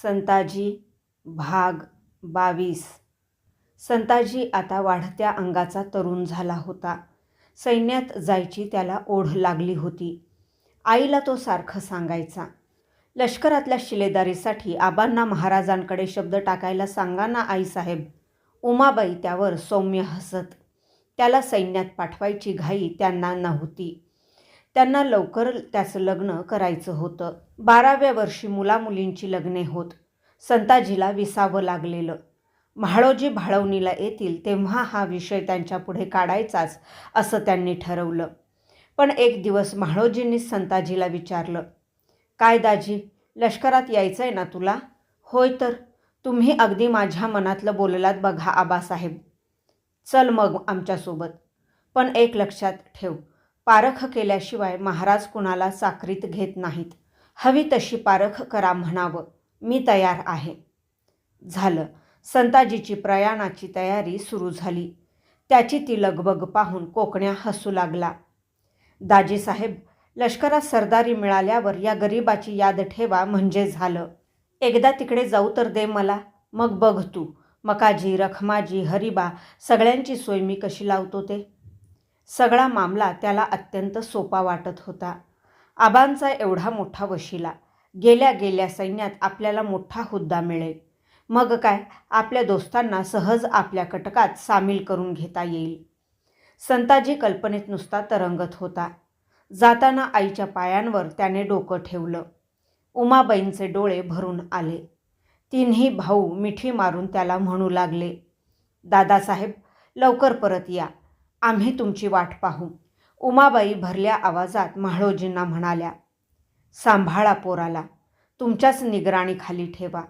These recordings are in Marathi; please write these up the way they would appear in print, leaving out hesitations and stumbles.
संताजी भाग 22. संताजी आता वाढत्या अंगाचा तरुण झाला होता. सैन्यात जायची त्याला ओढ लागली होती. आईला तो सारखं सांगायचा, लष्करातल्या शिलेदारीसाठी आबांना महाराजांकडे शब्द टाकायला सांगा ना आईसाहेब. उमाबाई त्यावर सौम्य हसत. त्याला सैन्यात पाठवायची घाई त्यांना नव्हती. त्यांना लवकर त्याचं लग्न करायचं होतं. 12व्या वर्षी मुलामुलींची लग्ने होत. संताजीला विसावं लागलेलं. म्हाळोजी भाळवणीला येतील तेव्हा हा विषय त्यांच्या पुढे काढायचाच असं त्यांनी ठरवलं. पण एक दिवस म्हाळोजींनीच संताजीला विचारलं, काय दाजी, लष्करात यायचं आहे ना तुला? होय तर. तुम्ही अगदी माझ्या मनातलं बोललात बघा आबासाहेब. चल मग आमच्यासोबत. पण एक लक्षात ठेव, पारख केल्याशिवाय महाराज कुणाला चाकरीत घेत नाहीत. हवी तशी पारख करा म्हणावं. मी तयार आहे. झालं. संताजीची प्रयाणाची तयारी सुरू झाली. त्याची ती लगबग पाहून कोकण्या हसू लागला. दाजीसाहेब, लष्करात सरदारी मिळाल्यावर या गरिबाची याद ठेवा म्हणजे झालं. एकदा तिकडे जाऊ तर दे मला, मग बघ तू. मकाजी, रखमाजी, हरिबा सगळ्यांची सोय मी कशी लावतो ते. सगळा मामला त्याला अत्यंत सोपा वाटत होता. आबांचा एवढा मोठा वशिला, गेल्या गेल्या सैन्यात आपल्याला मोठा हुद्दा मिळेल. मग काय, आपल्या दोस्तांना सहज आपल्या कटकात सामील करून घेता येईल. संताजी कल्पनेत नुसता तरंगत होता. जाताना आईच्या पायांवर त्याने डोकं ठेवलं. उमाबाईंचे डोळे भरून आले. तिन्ही भाऊ मिठी मारून त्याला म्हणू लागले, दादासाहेब लवकर परत या, आम्ही तुमची वाट पाहू. उमाबाई भरल्या आवाजात म्हाळोजींना म्हणाल्या, सांभाळा पोराला, तुमच्याच निगराणीखाली ठेवा.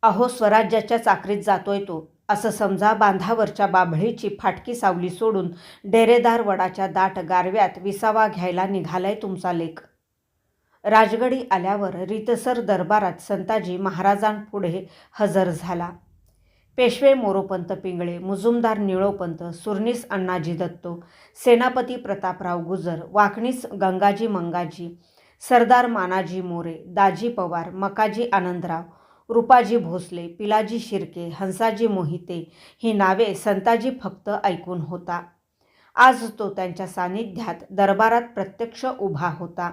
अहो स्वराज्याच्या चाकरीत जातोय तो, असं समजा. बांधावरच्या बाभळीची फाटकी सावली सोडून डेरेदार वडाच्या दाट गारव्यात विसावा घ्यायला निघालाय तुमचा लेक. राजगडी आल्यावर रीतसर दरबारात संताजी महाराजांपुढे हजर झाला. पेशवे मोरोपंत पिंगळे, मुजुमदार निळोपंत, सुरनीस अण्णाजी दत्तो, सेनापती प्रतापराव गुजर, वाकणीस गंगाजी मंगाजी, सरदार मानाजी मोरे, दाजी पवार, मकाजी आनंदराव, रूपाजी भोसले, पिलाजी शिर्के, हंसाजी मोहिते ही नावे संताजी फक्त ऐकून होता. आज तो त्यांच्या सानिध्यात दरबारात प्रत्यक्ष उभा होता.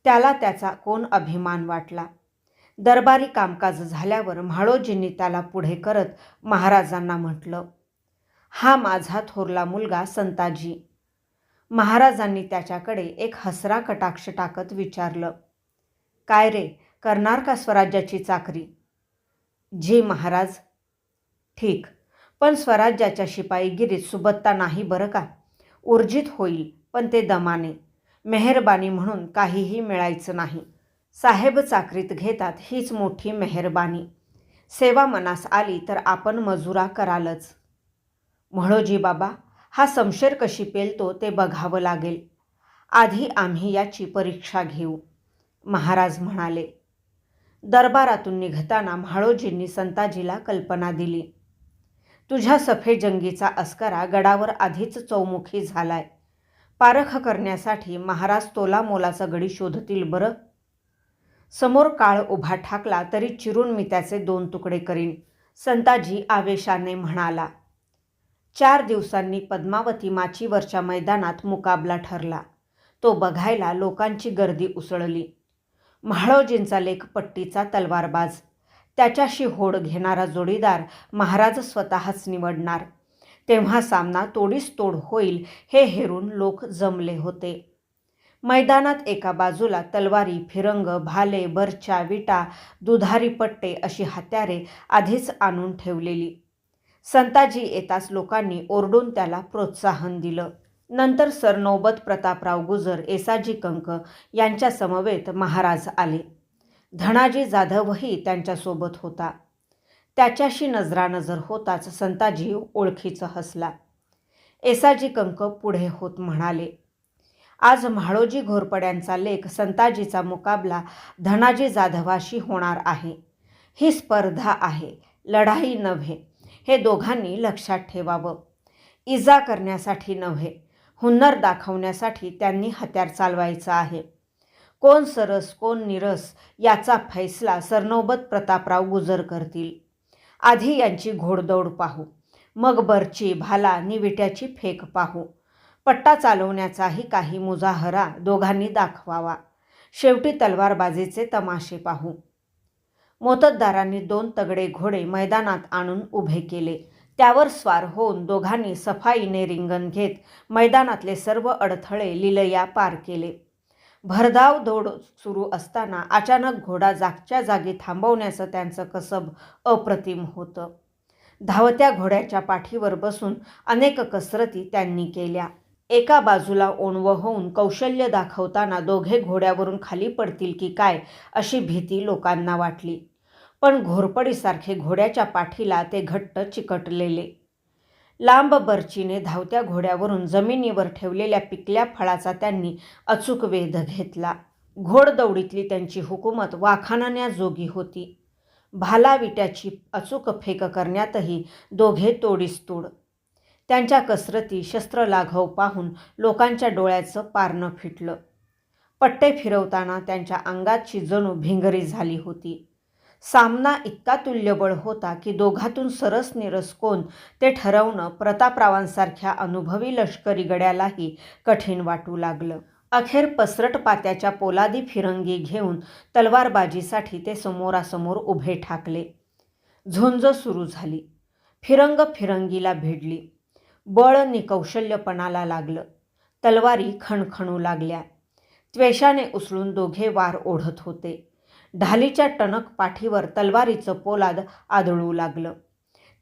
त्याला त्याचा कोण अभिमान वाटला. दरबारी कामकाज झाल्यावर म्हाळोजींनी त्याला पुढे करत महाराजांना म्हटलं, हा माझा थोरला मुलगा संताजी. महाराजांनी त्याच्याकडे एक हसरा कटाक्ष टाकत विचारलं, काय रे, करणार का स्वराज्याची चाकरी? जी महाराज. ठीक, पण स्वराज्याच्या शिपाईगिरीत सुबत्ता नाही बरं का. ऊर्जित होईल, पण ते दमाने. मेहरबानी म्हणून काहीही मिळायचं नाही. साहेब चाकरीत घेतात हीच मोठी मेहरबानी. सेवा मनास आली तर आपण मजुरा करालच. म्हाळोजी बाबा, हा समशेर कशी पेलतो ते बघावं लागेल. आधी आम्ही याची परीक्षा घेऊ, महाराज म्हणाले. दरबारातून निघताना म्हाळोजींनी संताजीला कल्पना दिली, तुझ्या सफेजंगीचा अस्करा गडावर आधीच चौमुखी झालाय. पारख करण्यासाठी महाराज तोला मोलाचा गडी शोधतील बरं. समोर काळ उभा ठाकला तरी चिरून मी त्याचे 2 तुकडे करीन, संताजी आवेशाने म्हणाला. 4 दिवसांनी पद्मावती माचीवरच्या मैदानात मुकाबला ठरला. तो बघायला लोकांची गर्दी उसळली. म्हाळोजींचा लेक पट्टीचा तलवारबाज, त्याच्याशी होड घेणारा जोडीदार महाराज स्वतःच निवडणार. तेव्हा सामना तोडीस तोड होईल हे हेरून लोक जमले होते. मैदानात एका बाजूला तलवारी, फिरंग, भाले, बर्च्या, विटा, दुधारी पट्टे अशी हत्यारे आधीच आणून ठेवलेली. संताजी येताच लोकांनी ओरडून त्याला प्रोत्साहन दिलं. नंतर सरनौबत प्रतापराव गुजर, येसाजी कंक यांच्या समवेत महाराज आले. धनाजी जाधवही त्यांच्यासोबत होता. त्याच्याशी नजरानजर होताच संताजी ओळखीचं हसला. येसाजी कंक पुढे होत म्हणाले, आज म्हाळोजी घोरपड्यांचा लेक संताजीचा मुकाबला धनाजी जाधवाशी होणार आहे. ही स्पर्धा आहे, लढाई नव्हे, हे दोघांनी लक्षात ठेवावं. इजा करण्यासाठी नव्हे, हुन्नर दाखवण्यासाठी त्यांनी हत्यार चालवायचं आहे. कोण सरस कोण निरस याचा फैसला सरनौबत प्रतापराव गुजर करतील. आधी यांची घोडदौड पाहू, मग बर्ची भाला नि विट्याची फेक पाहू. पट्टा चालवण्याचाही काही मुजाहरा दोघांनी दाखवावा. शेवटी तलवारबाजीचे तमाशे पाहू. मोत्तद्दारांनी 2 तगडे घोडे मैदानात आणून उभे केले. त्यावर स्वार होऊन दोघांनी सफाईने रिंगण घेत मैदानातले सर्व अडथळे लिलया पार केले. भरधाव दौड सुरू असताना अचानक घोडा जागच्या जागी थांबवण्याचं त्यांचं कसब अप्रतिम होतं. धावत्या घोड्याच्या पाठीवर बसून अनेक कसरती त्यांनी केल्या. एका बाजूला ओणवं होऊन कौशल्य दाखवताना दोघे घोड्यावरून खाली पडतील की काय अशी भीती लोकांना वाटली. पण घोरपडीसारखे घोड्याच्या पाठीला ते घट्ट चिकटलेले. लांब बर्चीने धावत्या घोड्यावरून जमिनीवर ठेवलेल्या पिकल्या फळाचा त्यांनी अचूक वेध घेतला. घोडदौडीतली त्यांची हुकूमत वाखाणण्याजोगी होती. भाला विट्याची अचूक फेक करण्यातही दोघे तोडीस तोड. त्यांच्या कसरती शस्त्रलाघव पाहून लोकांच्या डोळ्याचं पारणं फिटलं. पट्टे फिरवताना त्यांच्या अंगाची जणू भिंगरी झाली होती. सामना इतका तुल्यबळ होता की दोघातून सरस निरस कोण ते ठरवणं प्रतापरावांसारख्या अनुभवी लष्करी गड्यालाही कठीण वाटू लागलं. अखेर पसरट पात्याच्या पोलादी फिरंगी घेऊन तलवारबाजीसाठी ते समोरासमोर उभे ठाकले. झुंज सुरू झाली. फिरंग फिरंगीला भिडली. बळ नि कौशल्यपणाला लागलं. तलवारी खणखणू लागल्या. त्वेषाने उचलून दोघे वार ओढत होते. ढालीच्या टणक पाठीवर तलवारीचं पोलाद आदळू लागलं.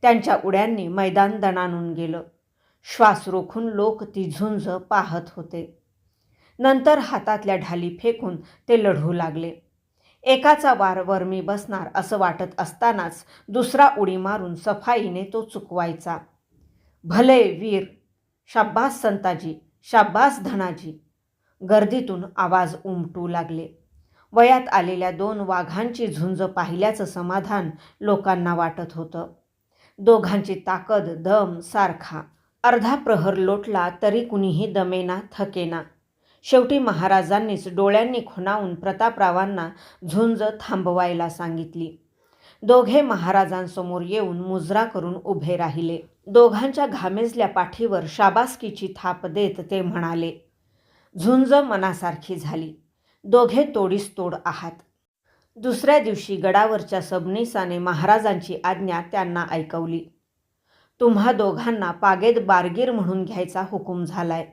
त्यांच्या उड्यांनी मैदान दणाणून गेलं. श्वास रोखून लोक ती झुंज पाहत होते. नंतर हातातल्या ढाली फेकून ते लढू लागले. एकाचा वार वर मी बसणार असं वाटत असतानाच दुसरा उडी मारून सफाईने तो चुकवायचा. भले वीर, शाब्बास संताजी, शाब्बास धनाजी. गर्दीतून आवाज उमटू लागले. वयात आलेल्या 2 वाघांची झुंज पाहिल्याचं समाधान लोकांना वाटत होतं. दोघांची ताकद दम सारखा. अर्धा प्रहर लोटला तरी कुणीही दमेना थकेना. शेवटी महाराजांनीच डोळ्यांनी खुणावून प्रतापरावांना झुंज थांबवायला सांगितली. दोघे महाराजांसमोर येऊन मुजरा करून उभे राहिले. दोघांच्या घामेजल्या पाठीवर शाबासकीची थाप देत ते म्हणाले, झुंज मनासारखी झाली. दोघे तोडीस तोड आहात. दुसऱ्या दिवशी गडावरच्या सबनीसाने महाराजांची आज्ञा त्यांना ऐकवली. तुम्हा दोघांना पागेत बारगीर म्हणून घ्यायचा हुकूम झालाय.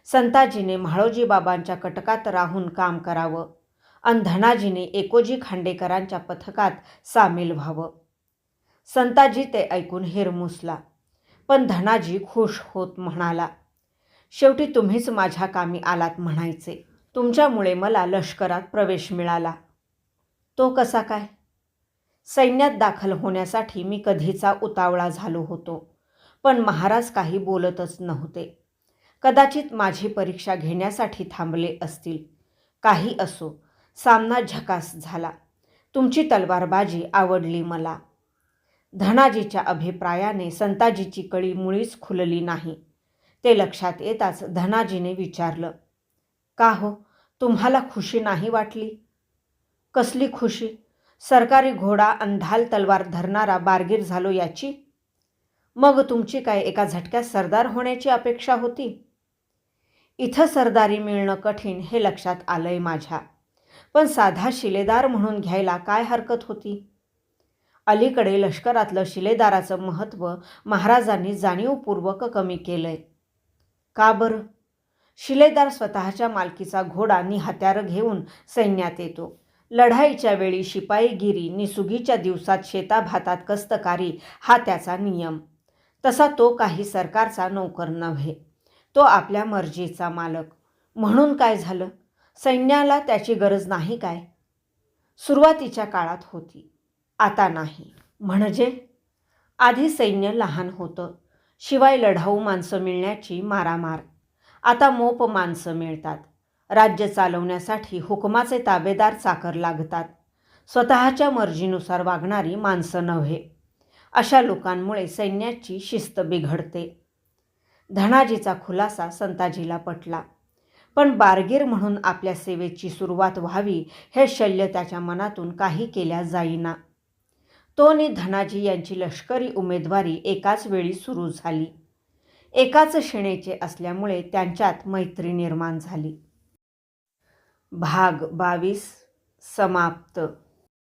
संताजीने म्हाळोजी बाबांच्या कटकात राहून काम करावं आणि धनाजीने एकोजी खांडेकरांच्या पथकात सामील व्हावं. संताजी ते ऐकून हिरमुसला. पण धनाजी खुश होत म्हणाला, शेवटी तुम्हीच माझ्या कामी आलात म्हणायचे. तुमच्यामुळे मला लष्करात प्रवेश मिळाला. तो कसा काय? सैन्यात दाखल होण्यासाठी मी कधीचा उतावळा झालो होतो. पण महाराज काही बोलतच नव्हते. कदाचित माझी परीक्षा घेण्यासाठी थांबले असतील. काही असो, सामना झकास झाला. तुमची तलवारबाजी आवडली मला. धनाजीच्या अभिप्रायाने संताजीची कळी मुळीच खुलली नाही. ते लक्षात येताच धनाजीने विचारलं, का हो, तुम्हाला खुशी नाही वाटली? कसली खुशी? सरकारी घोडा आणि ढाल तलवार धरणारा बारगीर झालो याची? मग तुमची काय एका झटक्यात सरदार होण्याची अपेक्षा होती? इथं सरदारी मिळणं कठीण हे लक्षात आलंय माझ्या. पण साधा शिलेदार म्हणून घ्यायला काय हरकत होती? अलीकडे लष्करातलं शिलेदाराचं महत्त्व महाराजांनी जाणीवपूर्वक कमी केलंय. का बरं? शिलेदार स्वतःच्या मालकीचा घोडा नि हत्यारं घेऊन सैन्यात येतो. लढाईच्या वेळी शिपाईगिरी नि सुगीच्या दिवसात शेताभातात कष्टकारी हा त्याचा नियम. तसा तो काही सरकारचा नोकर नव्हे. तो आपल्या मर्जीचा मालक. म्हणून काय झालं? सैन्याला त्याची गरज नाही काय? सुरुवातीच्या काळात होती, आता नाही. म्हणजे आधी सैन्य लहान होतं. शिवाय लढाऊ माणसं मिळण्याची मारामार. आता मोप माणसं मिळतात. राज्य चालवण्यासाठी हुकुमाचे ताबेदार चाकर लागतात. स्वतःच्या मर्जीनुसार वागणारी माणसं नव्हे. अशा लोकांमुळे सैन्याची शिस्त बिघडते. धनाजीचा खुलासा संताजीला पटला. पण बारगीर म्हणून आपल्या सेवेची सुरुवात व्हावी हे शल्य त्याच्या मनातून काही केल्या जाईना. तो आणि धनाजी यांची लष्करी उमेदवारी एकाच वेळी सुरू झाली. एकाच शिणेचे असल्यामुळे त्यांच्यात मैत्री निर्माण झाली. भाग 22 समाप्त.